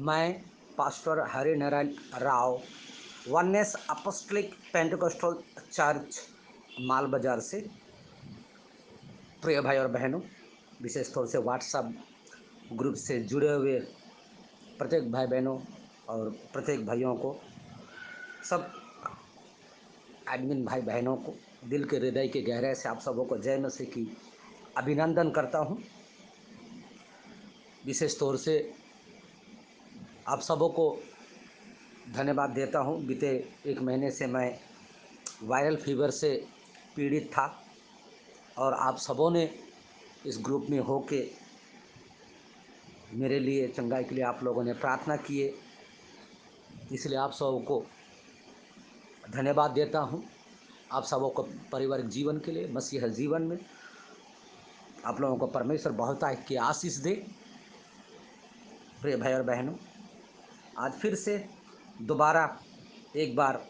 मैं pastor Harinarayan Rao oneness apostolic pentecostal church Mal Bazar से प्रिय भाई और बहनों, विशेष तौर से व्हाट्सएप ग्रुप से जुड़े हुए प्रत्येक भाई बहनों और प्रत्येक भाइयों को, सब एडमिन भाई बहनों को दिल के हृदय के गहराई से आप सबों को जय मसीह की अभिनंदन करता हूं। विशेष तौर से आप सबों को धन्यवाद देता हूं। बीते एक महीने से मैं वायरल फीवर से पीड़ित था और आप सबों ने इस ग्रुप में होके मेरे लिए चंगाई के लिए आप लोगों ने प्रार्थना किए, इसलिए आप सबों को धन्यवाद देता हूं। आप सबों को पारिवारिक जीवन के लिए, मसीह जीवन में आप लोगों को परमेश्वर बहुतायत की आशीष दे। प्रिय भाई और बहनों, आज फिर से दोबारा एक बार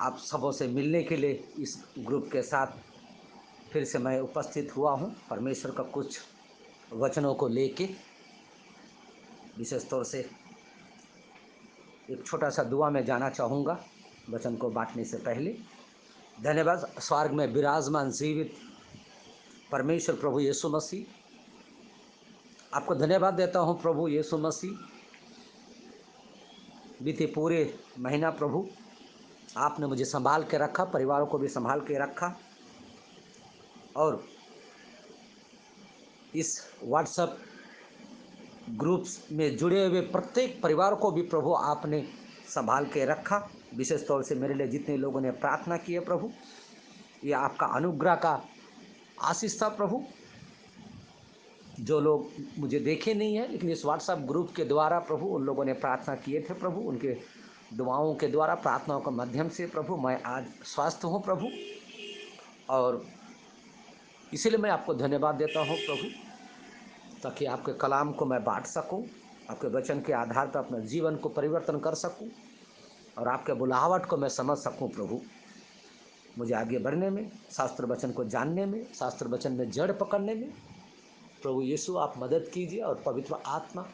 आप सबों से मिलने के लिए इस ग्रुप के साथ फिर से मैं उपस्थित हुआ हूं, परमेश्वर का कुछ वचनों को लेके। विशेष तौर से एक छोटा सा दुआ में जाना चाहूँगा वचन को बांटने से पहले। धन्यवाद स्वर्ग में विराजमान जीवित परमेश्वर प्रभु यीशु मसीह, आपको धन्यवाद देता हूँ प्रभु यीशु मसीह। बीते पूरे महीना प्रभु आपने मुझे संभाल के रखा, परिवारों को भी संभाल के रखा, और इस व्हाट्सएप ग्रुप्स में जुड़े हुए प्रत्येक परिवार को भी प्रभु आपने संभाल के रखा। विशेष तौर से मेरे लिए जितने लोगों ने प्रार्थना की है प्रभु, ये आपका अनुग्रह का आशीष था प्रभु। जो लोग मुझे देखे नहीं है लेकिन इस व्हाट्सएप ग्रुप के द्वारा प्रभु उन लोगों ने प्रार्थना किए थे प्रभु, उनके दुआओं के द्वारा, प्रार्थनाओं के माध्यम से प्रभु मैं आज स्वस्थ हूँ प्रभु, और इसीलिए मैं आपको धन्यवाद देता हूँ प्रभु, ताकि आपके कलाम को मैं बांट सकूँ, आपके वचन के आधार पर अपने जीवन को परिवर्तन कर सकूँ और आपके बुलाहट को मैं समझ सकूँ प्रभु। मुझे आगे बढ़ने में, शास्त्र वचन को जानने में, शास्त्र वचन में जड़ पकड़ने में प्रभु यीशु आप मदद कीजिए, और पवित्र आत्मा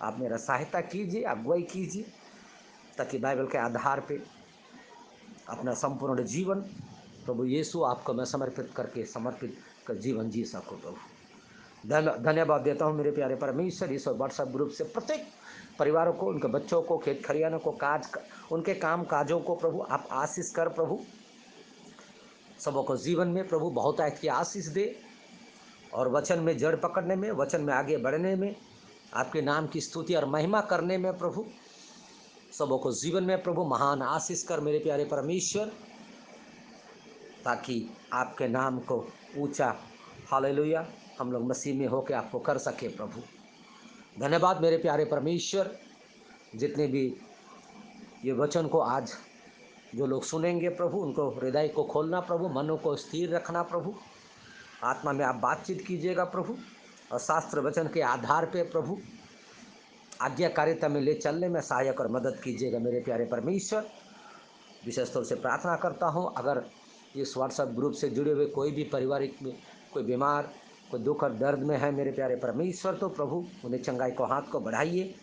आप मेरा सहायता कीजिए, अगुवाई कीजिए, ताकि बाइबल के आधार पे अपना संपूर्ण जीवन प्रभु यीशु आपको मैं समर्पित कर जीवन जी सकूँ प्रभु। धन्यवाद देता हूँ मेरे प्यारे परमेश्वर। इस व्हाट्सएप ग्रुप से प्रत्येक परिवारों को, उनके बच्चों को, खेत खलियानों को, उनके काम काजों को प्रभु आप आशीष कर प्रभु, सबों को जीवन में प्रभु बहुतायत की आशीष दे, और वचन में जड़ पकड़ने में, वचन में आगे बढ़ने में, आपके नाम की स्तुति और महिमा करने में प्रभु सबों को जीवन में प्रभु महान आशीष कर मेरे प्यारे परमेश्वर, ताकि आपके नाम को ऊंचा, हालेलुया, हम लोग मसीह में होकर आपको कर सके प्रभु। धन्यवाद मेरे प्यारे परमेश्वर। जितने भी ये वचन को आज जो लोग सुनेंगे प्रभु, उनको हृदय को खोलना प्रभु, मनों को स्थिर रखना प्रभु, आत्मा में आप बातचीत कीजिएगा प्रभु, और शास्त्र वचन के आधार पे प्रभु आज्ञाकारिता में ले चलने में सहायक और मदद कीजिएगा मेरे प्यारे परमेश्वर। विशेष तौर से प्रार्थना करता हूँ, अगर इस व्हाट्सएप ग्रुप से जुड़े हुए कोई भी पारिवारिक में कोई बीमार, कोई दुख और दर्द में है मेरे प्यारे परमेश्वर, तो प्रभु उन्हें चंगाई को हाथ को बढ़ाइए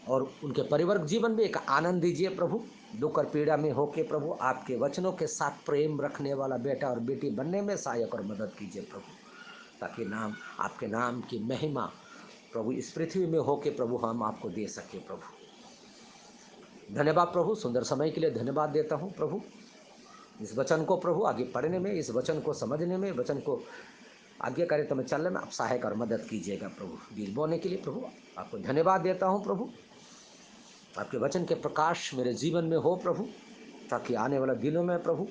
और उनके पारिवारिक जीवन में एक आनंद दीजिए प्रभु। दुख और पीड़ा में होके प्रभु आपके वचनों के साथ प्रेम रखने वाला बेटा और बेटी बनने में सहायक और मदद कीजिए प्रभु, ताकि आपके नाम की महिमा प्रभु इस पृथ्वी में होके प्रभु हम आपको दे सके प्रभु। धन्यवाद प्रभु, सुंदर समय के लिए धन्यवाद देता हूँ प्रभु। इस वचन को प्रभु आगे पढ़ने में, इस वचन को समझने में, वचन को आज्ञाकारिता में चलने में आप सहायक और मदद कीजिएगा प्रभु। बीज बोने के लिए प्रभु आपको धन्यवाद देता हूँ प्रभु। आपके वचन के प्रकाश मेरे जीवन में हो प्रभु, ताकि आने वाले दिनों में प्रभु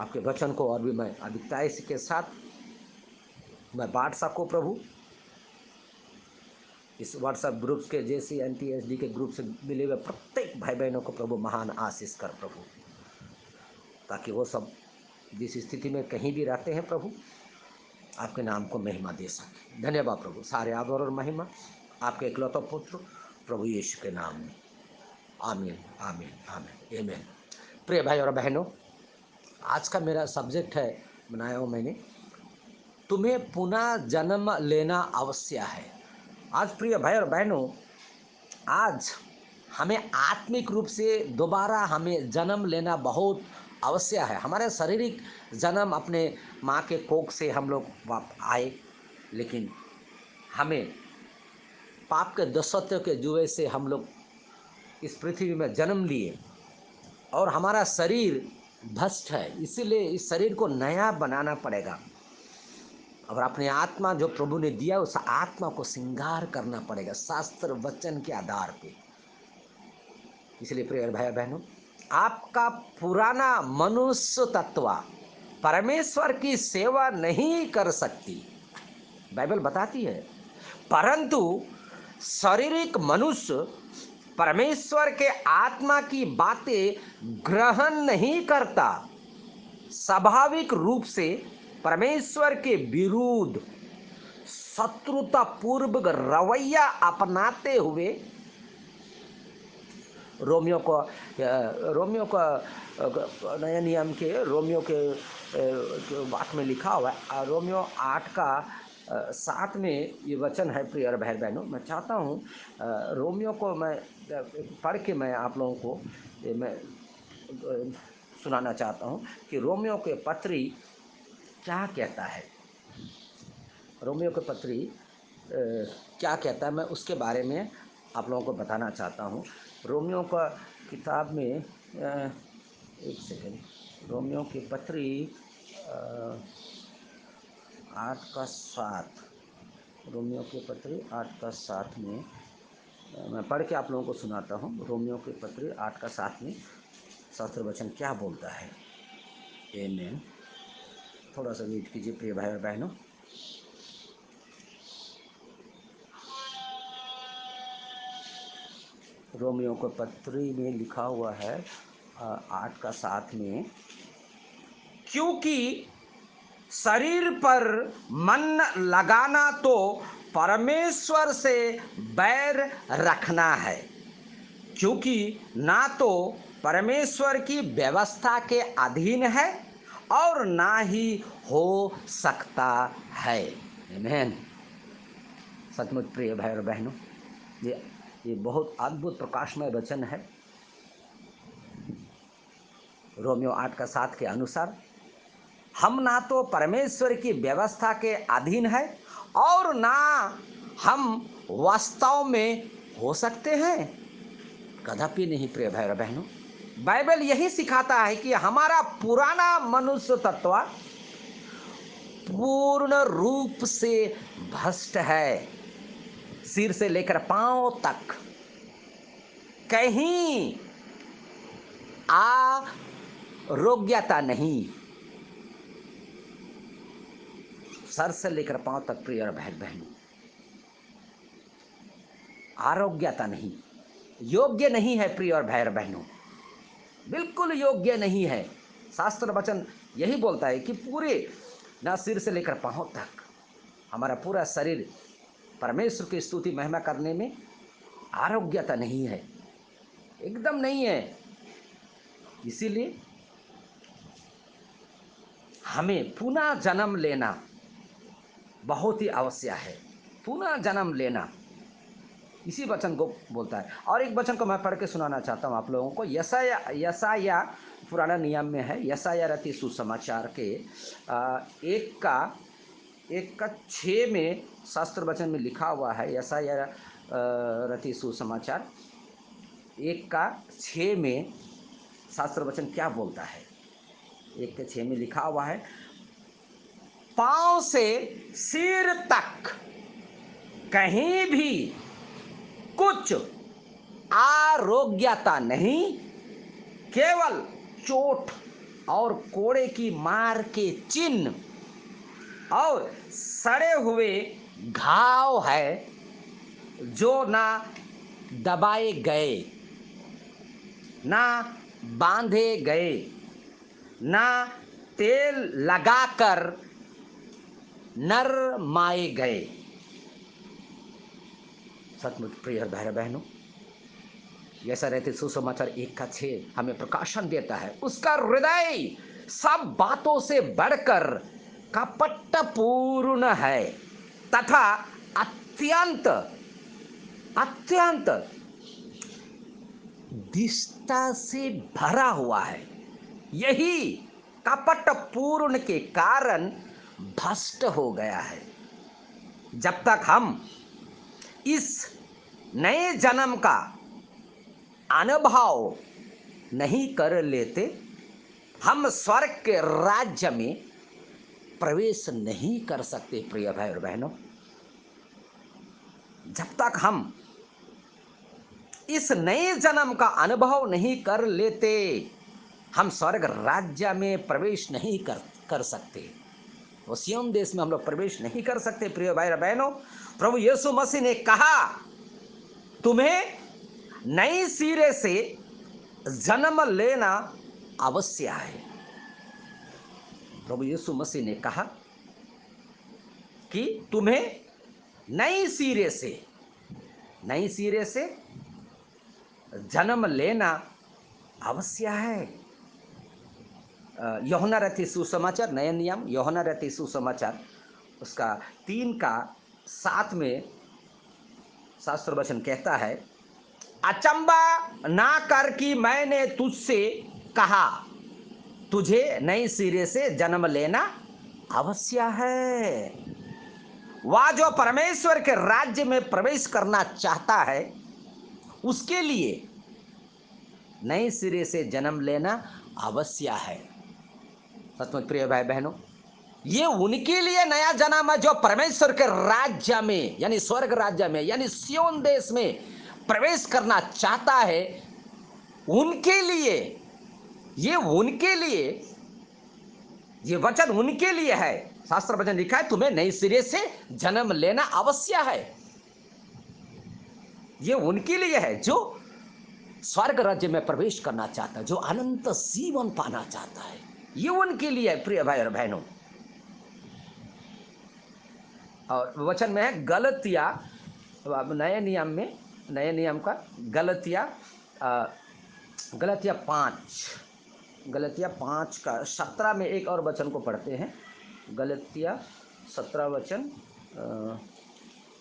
आपके वचन को और भी मैं अधिकताई के साथ मैं बांट सकूँ प्रभु। इस व्हाट्सएप ग्रुप के JCNTSD के ग्रुप से मिले हुए प्रत्येक भाई बहनों को प्रभु महान आशीष कर प्रभु, ताकि वो सब जिस स्थिति में कहीं भी रहते हैं प्रभु आपके नाम को महिमा दे सके। धन्यवाद प्रभु, सारे आदर और महिमा आपके इकलौता पुत्र प्रभु यीशु के नाम में, आमीन आमीन आमीन आमीन। प्रिय भाई और बहनों, आज का मेरा सब्जेक्ट है, बनाया हूँ मैंने, तुम्हें पुनः जन्म लेना अवश्य है। आज प्रिय भाई और बहनों, आज हमें आत्मिक रूप से दोबारा हमें जन्म लेना बहुत अवश्य है। हमारे शारीरिक जन्म अपने माँ के कोख से हम लोग आए, लेकिन हमें पाप के दस्युओं के जुए से हम लोग इस पृथ्वी में जन्म लिए और हमारा शरीर भ्रष्ट है, इसीलिए इस शरीर को नया बनाना पड़ेगा और अपने आत्मा जो प्रभु ने दिया उस आत्मा को श्रृंगार करना पड़ेगा शास्त्र वचन के आधार पे। इसलिए प्रिय भाई बहनों, आपका पुराना मनुष्य तत्व परमेश्वर की सेवा नहीं कर सकती, बाइबल बताती है, परंतु शारीरिक मनुष्य परमेश्वर के आत्मा की बातें ग्रहण नहीं करता, स्वाभाविक रूप से परमेश्वर के विरुद्ध शत्रुता पूर्वक रवैया अपनाते हुए रोमियो का नया नियम के रोमियो के बात में लिखा हुआ है, रोमियो 8 का 7 में ये वचन है। प्रिय भाई बहनों, मैं चाहता हूँ रोमियो को मैं पढ़ के मैं आप लोगों को मैं सुनाना चाहता हूँ कि रोमियो के पत्री क्या कहता है। रोमियो के पत्री क्या कहता है, मैं उसके बारे में आप लोगों को बताना चाहता हूँ। रोमियो का किताब में एक सेकंड, रोमियो की पत्री 8 का 7, रोमियो की पत्री 8 का 7 में मैं पढ़ के आप लोगों को सुनाता हूँ। रोमियो की पत्री 8 का 7 में शास्त्र वचन क्या बोलता है। आमीन। थोड़ा सा वेट कीजिए प्रिय भाई और बहनों। रोमियो को पत्री में लिखा हुआ है 8 का 7 में, क्योंकि शरीर पर मन लगाना तो परमेश्वर से बैर रखना है, क्योंकि ना तो परमेश्वर की व्यवस्था के अधीन है और ना ही हो सकता है। आमीन। सचमुच प्रिय भाई और बहनों, ये बहुत अद्भुत प्रकाशमय वचन है। रोमियो 8 का 7 के अनुसार हम ना तो परमेश्वर की व्यवस्था के अधीन है और ना हम वास्तव में हो सकते हैं, कदापि नहीं। प्रिय भाई और बहनों, बाइबल यही सिखाता है कि हमारा पुराना मनुष्य तत्व पूर्ण रूप से भ्रष्ट है, सिर से लेकर पांव तक कहीं आरोग्यता नहीं, सर से लेकर पांव तक प्रिय भाई बहनों आरोग्यता नहीं, योग्य नहीं है। प्रिय और भाई बहनों, बिल्कुल योग्य नहीं है। शास्त्र वचन यही बोलता है कि पूरे ना सिर से लेकर पांव तक हमारा पूरा शरीर परमेश्वर की स्तुति महिमा करने में आरोग्यता नहीं है, एकदम नहीं है। इसीलिए हमें पुनः जन्म लेना बहुत ही आवश्यक है, पुनः जन्म लेना इसी वचन को बोलता है। और एक वचन को मैं पढ़ के सुनाना चाहता हूँ आप लोगों को। यशाया पुराना नियम में है, यशाया रति सुसमाचार के 1:6 में शास्त्र वचन में लिखा हुआ है। यशाया रति सुसमाचार 1:6 में शास्त्र वचन क्या बोलता है। 1:6 में लिखा हुआ है, पांव से सिर तक कहीं भी कुछ आरोग्यता नहीं, केवल चोट और कोड़े की मार के चिन्ह और सड़े हुए घाव है जो ना दबाए गए, ना बांधे गए, ना तेल लगाकर नरमाए गए। सचमुच प्रिय भाई बहनों, ऐसा रहते सुसमाचार 1:6 हमें प्रकाशन देता है। उसका हृदय सब बातों से बढ़कर कपटपूर्ण है तथा अत्यंत अत्यंत दुष्टता से भरा हुआ है। यही कपटपूर्ण के कारण भ्रष्ट हो गया है। जब तक हम इस नए जन्म का अनुभव नहीं कर लेते, हम स्वर्ग के राज्य में प्रवेश नहीं कर सकते। प्रिय भाई और बहनों, जब तक हम इस नए जन्म का अनुभव नहीं कर लेते, हम स्वर्ग राज्य में प्रवेश नहीं कर सकते। वो सियोन देश में हम लोग प्रवेश नहीं कर सकते। प्रिय भाई और बहनों, प्रभु यीशु मसीह ने कहा, तुम्हें नई सिरे से जन्म लेना अवश्य है। प्रभु यीशु मसीह ने कहा कि तुम्हें नई सिरे से जन्म लेना अवश्य है। यूहन्ना रचित सुसमाचार, नया नियम, यूहन्ना रचित सुसमाचार उसका 3:7 में शास्त्र वचन कहता है, अचंबा ना कर कि मैंने तुझसे कहा, तुझे नई सिरे से जन्म लेना अवश्य है। वह जो परमेश्वर के राज्य में प्रवेश करना चाहता है, उसके लिए नए सिरे से जन्म लेना अवश्य है। सचमुच प्रिय भाई बहनों, ये उनके लिए नया जन्म है जो परमेश्वर के राज्य में, यानी स्वर्ग राज्य में, यानी सियोन देश में प्रवेश करना चाहता है। उनके लिए, ये वचन उनके लिए है। शास्त्र वचन लिखा है, तुम्हें नए सिरे से जन्म लेना अवश्य है। ये उनके लिए है जो स्वर्ग राज्य में प्रवेश करना चाहता है, जो अनंत जीवन पाना चाहता है। ये उनके लिए है। प्रिय भाई और बहनों, और वचन में है गलतिया, नए नियम का गलतिया 5:17 में एक और वचन को पढ़ते हैं। गलतिया 17 वचन,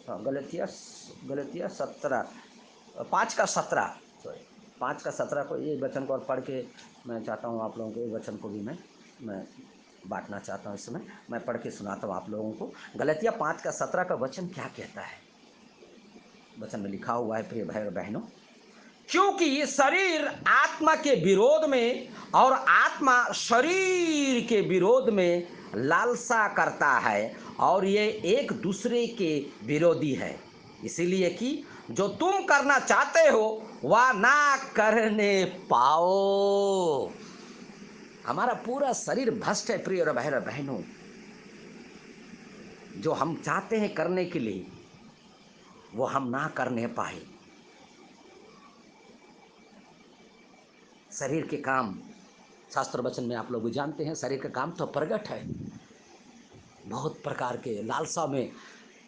गलतिया 5:17, सॉरी 5:17 को, ये वचन को और पढ़ के मैं चाहता हूँ आप लोगों को, ये वचन को भी मैं बांटना चाहता हूँ। इस समय मैं पढ़ के सुनाता हूँ आप लोगों को। गलतिया 5:17 का वचन क्या कहता है? वचन में लिखा हुआ है, प्रिय भाई और बहनों, क्योंकि ये शरीर आत्मा के विरोध में और आत्मा शरीर के विरोध में लालसा करता है, और ये एक दूसरे के विरोधी है, इसीलिए कि जो तुम करना चाहते हो वह ना करने पाओ। हमारा पूरा शरीर भ्रष्ट है प्रिय भाई और बहनों। जो हम चाहते हैं करने के लिए वो हम ना करने पाए। शरीर के काम, शास्त्र वचन में आप लोग जानते हैं, शरीर का काम तो प्रगट है। बहुत प्रकार के लालसा में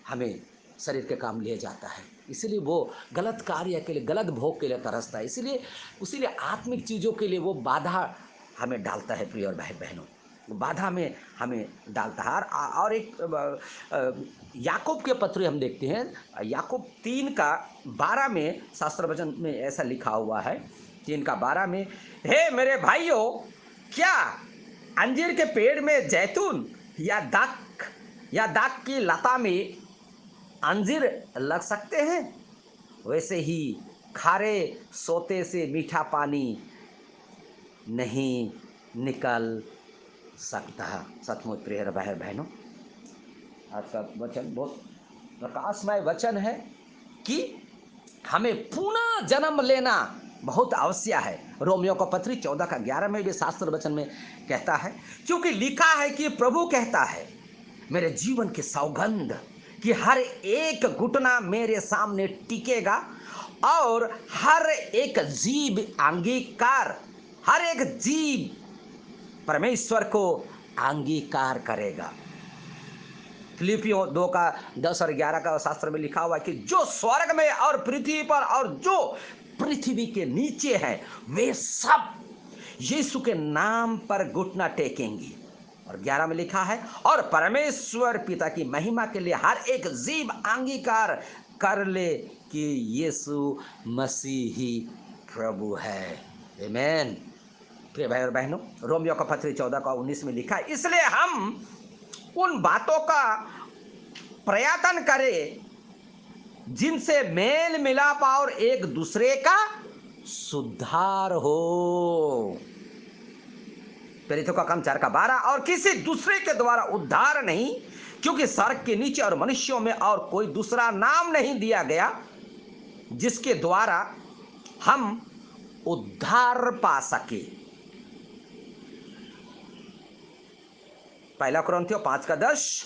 हमें शरीर के काम लिए जाता है, इसीलिए वो गलत कार्य के लिए, गलत भोग के लिए तरसता है। इसीलिए आत्मिक चीज़ों के लिए वो बाधा हमें डालता है प्रिय और भाई बहनों, बाधा में हमें डालता है। और एक याकूब के पत्र हम देखते हैं, याकूब 3:12 में शास्त्र वचन में ऐसा लिखा हुआ है, 3:12 में, हे मेरे भाइयों, क्या अंजीर के पेड़ में जैतून या दाख की लता में अंजीर लग सकते हैं? वैसे ही खारे सोते से मीठा पानी नहीं निकल सकता। सचमुच प्रिय भाई बहनों, आज का वचन बहुत प्रकाशमय वचन है कि हमें पुनः जन्म लेना बहुत आवश्यक है। रोमियो का पत्री 14:11 में भी शास्त्र वचन में कहता है, क्योंकि लिखा है कि प्रभु कहता है, मेरे जीवन की सौगंध कि हर एक घुटना मेरे सामने टिकेगा और हर एक जीव परमेश्वर को अंगीकार करेगा। फिलिपियों 2:10 और 11 का शास्त्र में लिखा हुआ है कि जो स्वर्ग में और पृथ्वी पर और जो पृथ्वी के नीचे है वे सब यीशु के नाम पर घुटना टेकेंगे। और 11 में लिखा है, और परमेश्वर पिता की महिमा के लिए हर एक जीव अंगीकार कर ले कि यीशु मसीह ही प्रभु है। आमीन। प्रिय भाई और बहनों, रोमियो का पत्र 14 का 19 में लिखा है, इसलिए हम उन बातों का प्रयत्न करें जिनसे मेल मिलाप और एक दूसरे का सुधार हो। प्रेरितों का काम 4 का 12, और किसी दूसरे के द्वारा उद्धार नहीं, क्योंकि स्वर्ग के नीचे और मनुष्यों में और कोई दूसरा नाम नहीं दिया गया जिसके द्वारा हम उद्धार पा सके। पहला कुरिन्थियों 5 का 10,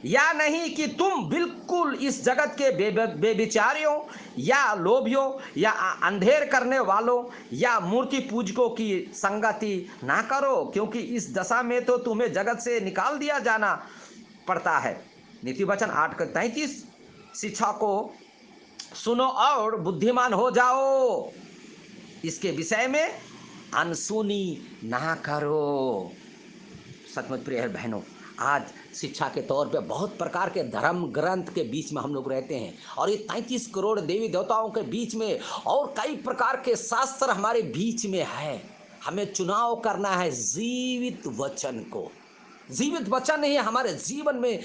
या नहीं कि तुम बिल्कुल इस जगत के बेविचारियों या लोभियों या अंधेर करने वालों या मूर्ति पूजकों की संगति ना करो, क्योंकि इस दशा में तो तुम्हें जगत से निकाल दिया जाना पड़ता है। नीति वचन 8 का 33, शिक्षा को सुनो और बुद्धिमान हो जाओ, इसके विषय में अनसुनी ना करो। सचमुच प्रिय बहनों, आज शिक्षा के तौर पे बहुत प्रकार के धर्म ग्रंथ के बीच में हम लोग रहते हैं, और ये 33 करोड़ देवी देवताओं के बीच में और कई प्रकार के शास्त्र हमारे बीच में है। हमें चुनाव करना है जीवित वचन को। जीवित वचन ही हमारे जीवन में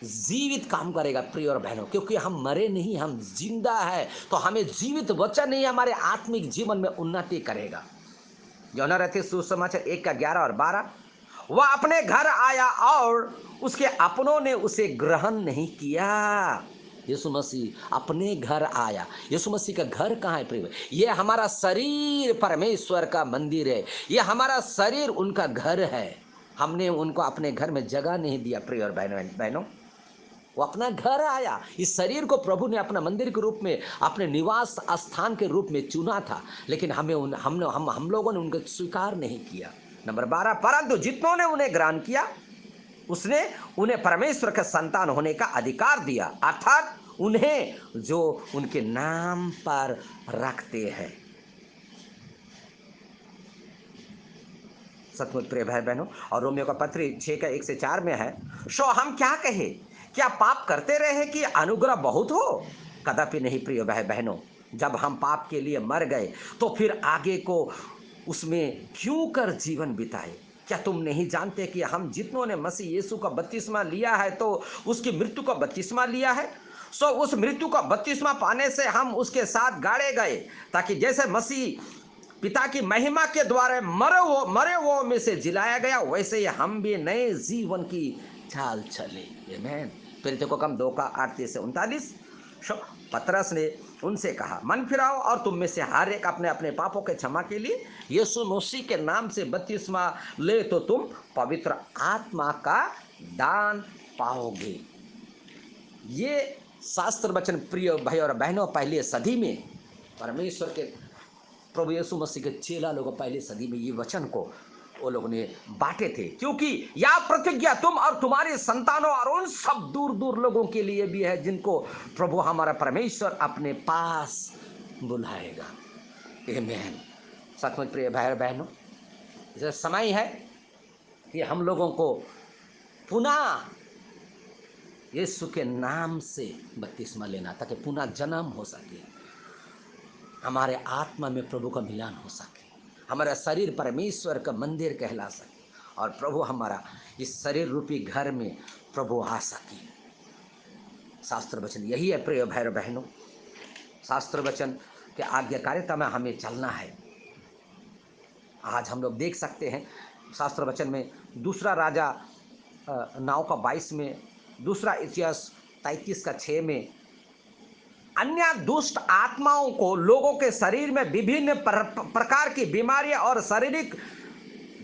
जीवित काम करेगा प्रिय और बहनों, क्योंकि हम मरे नहीं, हम जिंदा है। तो हमें जीवित वचन ही हमारे आत्मिक जीवन में उन्नति करेगा। यौना रहते सुसमाचार 1 का 11 और 12, वह अपने घर आया और उसके अपनों ने उसे ग्रहण नहीं किया। यीशु मसीह अपने घर आया। यीशु मसीह का घर कहाँ है प्रिय? ये हमारा शरीर परमेश्वर का मंदिर है, ये हमारा शरीर उनका घर है। हमने उनको अपने घर में जगह नहीं दिया प्रिय और बहनों, वो अपना घर आया। इस शरीर को प्रभु ने अपना मंदिर के रूप में, अपने निवास स्थान के रूप में चुना था, लेकिन हम लोगों ने उनको स्वीकार नहीं किया। नंबर 12, परंतु जितनों ने उन्हें ग्रहण किया उसने उन्हें परमेश्वर के संतान होने का अधिकार दिया, अर्थात उन्हें जो उनके नाम पर रखते हैं। सचमुच प्रिय भाई बहनों, और रोमियो का पत्र 6 का 1 से 4 में है, सो हम क्या कहे, क्या पाप करते रहे कि अनुग्रह बहुत हो? कदापि नहीं प्रिय भाई बहनों। जब हम पाप के लिए मर गए तो फिर आगे को उसमें क्यों कर जीवन बिताए? क्या तुम नहीं जानते कि हम जितनों ने मसीह यीशु का बपतिस्मा लिया है तो उसकी मृत्यु का बपतिस्मा लिया है? सो उस मृत्यु का बपतिस्मा पाने से हम उसके साथ गाड़े गए, ताकि जैसे मसीह पिता की महिमा के द्वारा मरे वो में से जिलाया गया, वैसे ही हम भी नए जीवन की चाल चले। आमीन। प्रेरितों का काम 2 का 38 से 39, पतरस ने उनसे कहा, मन फिराओ और तुम में से हर एक अपने अपने पापों के क्षमा के लिए यीशु मसीह के नाम से बपतिस्मा ले, तो तुम पवित्र आत्मा का दान पाओगे। ये शास्त्र वचन प्रिय भाई और बहनों, पहले सदी में परमेश्वर के प्रभु यीशु मसीह के चेला लोग पहले सदी में ये वचन को वो लोगों ने बांटे थे, क्योंकि यह प्रतिज्ञा तुम और तुम्हारे संतानों और उन सब दूर दूर लोगों के लिए भी है जिनको प्रभु हमारा परमेश्वर अपने पास बुलाएगा। आमीन। सचमुच प्रिय भाई और बहनों, यह समय है कि हम लोगों को पुनः यीशु के नाम से बपतिस्मा लेना, ताकि पुनः जन्म हो सके, हमारे आत्मा में प्रभु का मिलान हो सके, हमारा शरीर परमेश्वर का मंदिर कहला सके, और प्रभु हमारा इस शरीर रूपी घर में प्रभु आ सके। शास्त्र वचन यही है प्रिय भाई बहनों। शास्त्र वचन के आज्ञाकारिता में हमें चलना है। आज हम लोग देख सकते हैं शास्त्र वचन में दूसरा राजा 9 का 22 में, दूसरा इतिहास 33 का 6 में, अन्य दुष्ट आत्माओं को लोगों के शरीर में विभिन्न प्रकार की बीमारियां और शारीरिक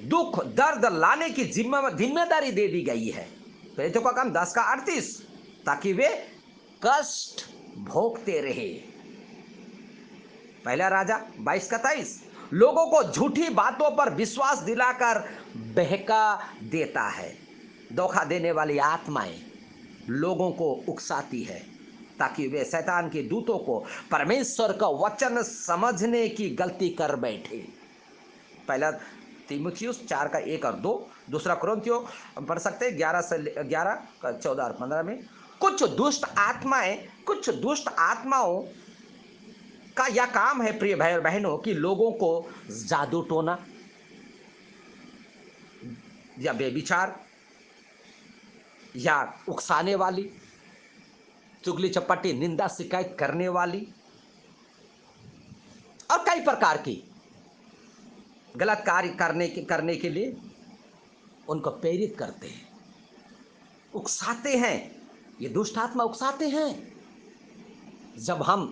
दुख दर्द लाने की जिम्मेदारी दे दी गई है। प्रेरितों का काम 10 का 38, ताकि वे कष्ट भोगते रहे। पहला राजा 22 का 23, लोगों को झूठी बातों पर विश्वास दिलाकर बहका देता है। धोखा देने वाली आत्माएं लोगों को उकसाती है, ताकि वे शैतान के दूतों को परमेश्वर का वचन समझने की गलती कर बैठे। पहला तीमुथियुस 4 का 1 और 2। दूसरा कुरिन्थियों हम पढ़ सकते हैं 11 से 11 का 14 और 15 में। कुछ दुष्ट आत्माओं का यह काम है प्रिय भाई और बहनों कि लोगों को जादू टोना या बेविचार या उकसाने वाली, चुगली चपट्टी, निंदा शिकायत करने वाली और कई प्रकार की गलत कार्य करने के लिए उनको प्रेरित करते हैं, उकसाते हैं। ये दुष्ट आत्मा उकसाते हैं। जब हम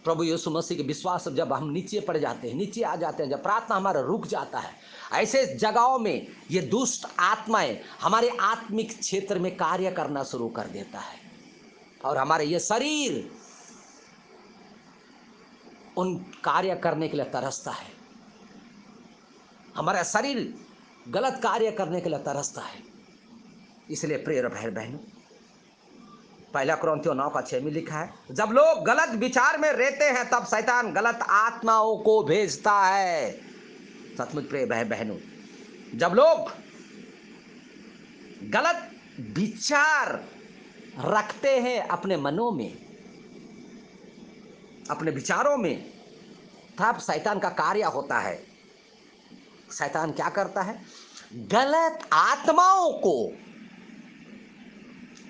प्रभु यीशु मसीह के विश्वास से जब हम नीचे पड़ जाते हैं, नीचे आ जाते हैं, जब प्रार्थना हमारा रुक जाता है, ऐसे जगहों में ये दुष्ट आत्माएं हमारे आत्मिक क्षेत्र में कार्य करना शुरू कर देता है और हमारे ये शरीर उन कार्य करने के लिए तरसता है। हमारा शरीर गलत कार्य करने के लिए तरसता है। इसलिए प्रिय भाई बहनों, 1 कुरिन्थियों 9 का 6 में लिखा है, जब लोग गलत विचार में रहते हैं तब शैतान गलत आत्माओं को भेजता है। सचमुच प्रिय भाई बहनों, जब लोग गलत विचार रखते हैं अपने मनों में, अपने विचारों में, तब शैतान का कार्य होता है। शैतान क्या करता है? गलत आत्माओं को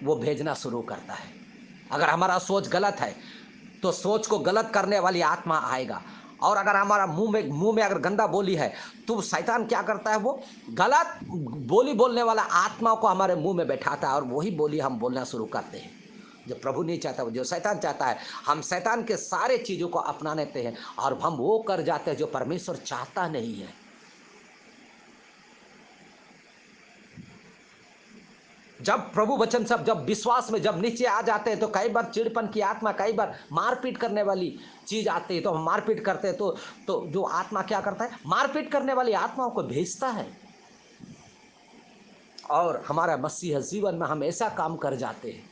वो भेजना शुरू करता है। अगर हमारा सोच गलत है तो सोच को गलत करने वाली आत्मा आएगा। और अगर हमारा मुंह में अगर गंदा बोली है तो शैतान क्या करता है? वो गलत बोली बोलने वाला आत्मा को हमारे मुंह में बैठाता है और वही बोली हम बोलना शुरू करते हैं, जो प्रभु नहीं चाहता, जो शैतान चाहता है। हम शैतान के सारे चीज़ों को अपना लेते हैं और हम वो कर जाते हैं जो परमेश्वर चाहता नहीं है। जब प्रभु वचन सब जब विश्वास में जब नीचे आ जाते हैं तो कई बार चिड़पन की आत्मा, कई बार मारपीट करने वाली चीज आती है तो हम मारपीट करते हैं। तो जो आत्मा क्या करता है? मारपीट करने वाली आत्माओं को भेजता है और हमारा मसीह जीवन में हम ऐसा काम कर जाते हैं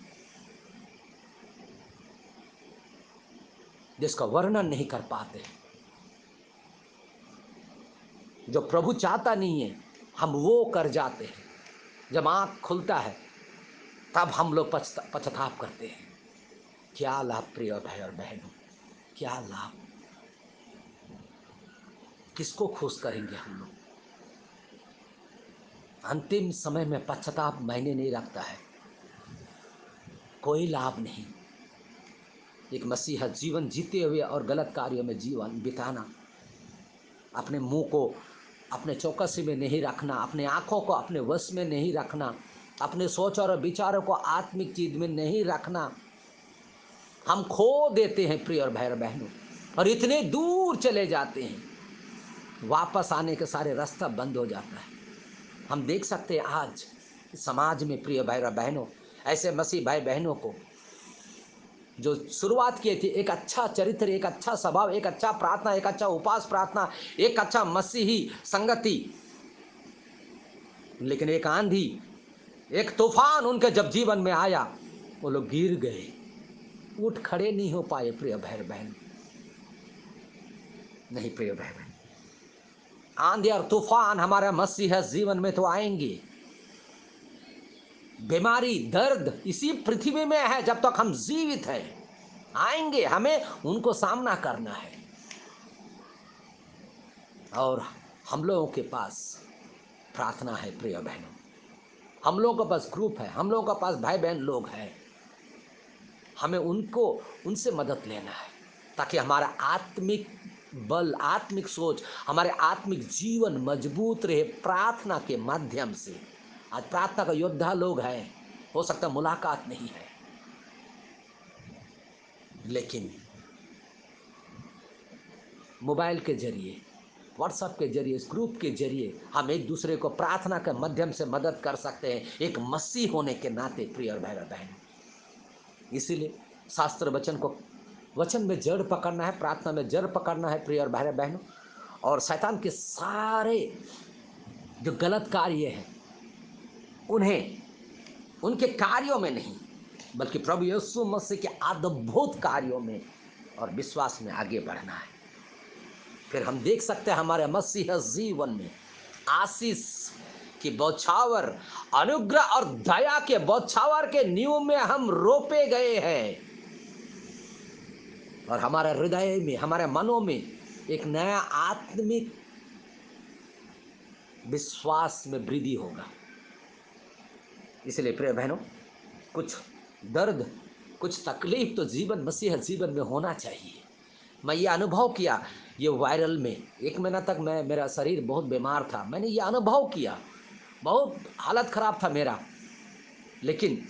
जिसका वर्णन नहीं कर पाते। जो प्रभु चाहता नहीं है हम वो कर जाते हैं। जब आँख खुलता है तब हम लोग पश्चाताप करते हैं। क्या लाभ प्रिय भाई और बहनों, क्या लाभ? किसको खुश करेंगे हम लोग? अंतिम समय में पश्चाताप मायने नहीं रखता है, कोई लाभ नहीं। एक मसीहा जीवन जीते हुए और गलत कार्यों में जीवन बिताना, अपने मुंह को अपने चौकसी में नहीं रखना, अपने आँखों को अपने वश में नहीं रखना, अपने सोच और विचारों को आत्मिक चीज में नहीं रखना, हम खो देते हैं प्रिय और भाई बहनों, और इतने दूर चले जाते हैं, वापस आने के सारे रास्ता बंद हो जाता है। हम देख सकते हैं आज समाज में प्रिय भाई और बहनों, ऐसे मसीह भाई बहनों को जो शुरुआत किए थे, एक अच्छा चरित्र, एक अच्छा स्वभाव, एक अच्छा प्रार्थना, एक अच्छा उपास प्रार्थना, एक अच्छा मसीही संगति, लेकिन एक आंधी, एक तूफान उनके जब जीवन में आया, वो लोग गिर गए, उठ खड़े नहीं हो पाए प्रिय भाई बहन। नहीं प्रिय भाई बहन, आंधी और तूफान हमारे मसीह जीवन में तो आएंगे। बीमारी, दर्द इसी पृथ्वी में है, जब तक हम जीवित हैं आएंगे, हमें उनको सामना करना है। और हम लोगों के पास प्रार्थना है प्रिय बहनों, हम लोगों के पास ग्रुप है, हम लोगों के पास भाई बहन लोग हैं, हमें उनसे मदद लेना है ताकि हमारा आत्मिक बल, आत्मिक सोच, हमारे आत्मिक जीवन मजबूत रहे प्रार्थना के माध्यम से। आज प्रार्थना का योद्धा लोग हैं, हो सकता मुलाकात नहीं है, लेकिन मोबाइल के जरिए, व्हाट्सएप के जरिए, इस ग्रुप के जरिए हम एक दूसरे को प्रार्थना के माध्यम से मदद कर सकते हैं, एक मसीह होने के नाते प्रिय और भाई बहन। इसीलिए शास्त्र वचन में जड़ पकड़ना है, प्रार्थना में जड़ पकड़ना है प्रिय और भाई बहनों। और शैतान के सारे जो गलत कार्य हैं उन्हें उनके कार्यों में नहीं, बल्कि प्रभु यीशु मसीह के अद्भुत कार्यों में और विश्वास में आगे बढ़ना है। फिर हम देख सकते हैं हमारे मसीह जीवन में आशीष की बौछावर, अनुग्रह और दया के बौछावर के नींव में हम रोपे गए हैं और हमारे हृदय में, हमारे मनों में एक नया आत्मिक विश्वास में वृद्धि होगा। इसलिए प्रिय बहनों, कुछ दर्द, कुछ तकलीफ तो जीवन, मसीह जीवन में होना चाहिए। मैं ये अनुभव किया, ये वायरल में 1 महीना तक मेरा शरीर बहुत बीमार था। मैंने ये अनुभव किया, बहुत हालत ख़राब था मेरा, लेकिन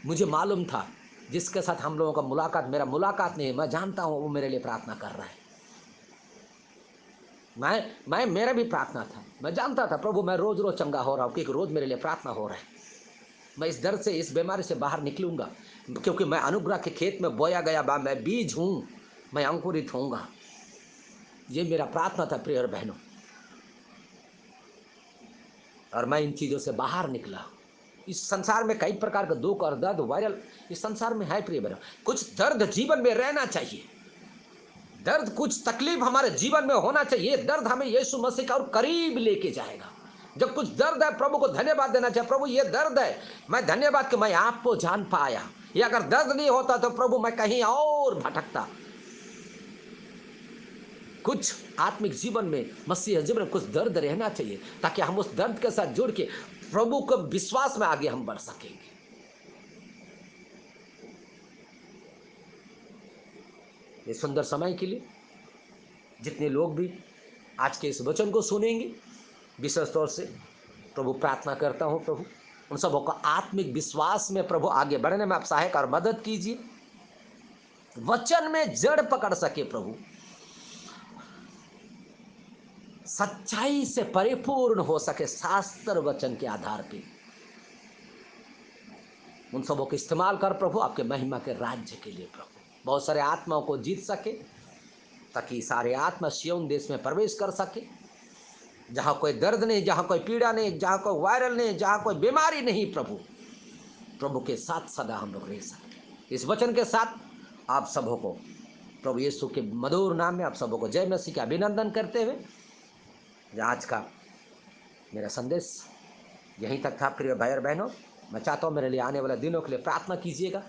मुझे मालूम था जिसके साथ हम लोगों का मुलाकात, मेरा मुलाकात नहीं है, मैं जानता हूँ वो मेरे लिए प्रार्थना कर रहा है। मैं मेरा भी प्रार्थना था, मैं जानता था प्रभु मैं रोज़ रोज़ चंगा हो रहा हूँ, क्योंकि रोज़ मेरे लिए प्रार्थना हो रहा है। मैं इस दर्द से, इस बीमारी से बाहर निकलूँगा, क्योंकि मैं अनुग्रह के खेत में बोया गया मैं बीज हूँ, मैं अंकुरित होऊंगा। ये मेरा प्रार्थना था प्रिय बहनों, और मैं इन चीज़ों से बाहर निकला। इस संसार में कई प्रकार का दुख और दर्द वायरल इस संसार में है प्रिय बहनों। कुछ दर्द जीवन में रहना चाहिए, दर्द, कुछ तकलीफ हमारे जीवन में होना चाहिए। दर्द हमें यीशु मसीह का और करीब लेके जाएगा। जब कुछ दर्द है, प्रभु को धन्यवाद देना चाहिए, प्रभु ये दर्द है, मैं धन्यवाद कि मैं आपको जान पाया। ये अगर दर्द नहीं होता तो प्रभु मैं कहीं और भटकता। कुछ आत्मिक जीवन में, मसीह जीवन में कुछ दर्द रहना चाहिए, ताकि हम उस दर्द के साथ जुड़ के प्रभु को विश्वास में आगे हम बढ़ सकेंगे। ये सुंदर समय के लिए जितने लोग भी आज के इस वचन को सुनेंगे, विशेष तौर से प्रभु प्रार्थना करता हूँ, प्रभु उन सबों का आत्मिक विश्वास में प्रभु आगे बढ़ने में आप सहायक और मदद कीजिए। वचन में जड़ पकड़ सके प्रभु, सच्चाई से परिपूर्ण हो सके शास्त्र वचन के आधार पे। उन सबों को इस्तेमाल कर प्रभु आपके महिमा के राज्य के लिए प्रभु, बहुत सारे आत्माओं को जीत सके, ताकि सारे आत्मा सिय्योन देश में प्रवेश कर सके, जहाँ कोई दर्द नहीं, जहाँ कोई पीड़ा नहीं, जहाँ कोई वायरल नहीं, जहाँ कोई बीमारी नहीं, प्रभु के साथ सदा हम लोग रह सके। इस वचन के साथ आप सबों को प्रभु यीशु के मधुर नाम में आप सबों को जय मसीह का अभिनंदन करते हुए आज का मेरा संदेश यहीं तक था। प्रिय भाई और बहनों, मैं चाहता हूँ मेरे लिए आने वाले दिनों के लिए प्रार्थना कीजिएगा,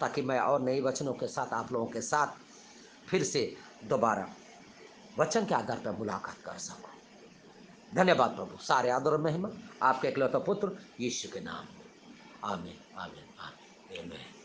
ताकि मैं और नए वचनों के साथ आप लोगों के साथ फिर से दोबारा वचन के आधार पर मुलाकात कर सकूँ। धन्यवाद प्रभु, सारे आदर और महिमा आपके इकलौते पुत्र यीशु के नाम में। आमीन, आमीन, आमीन, आमीन।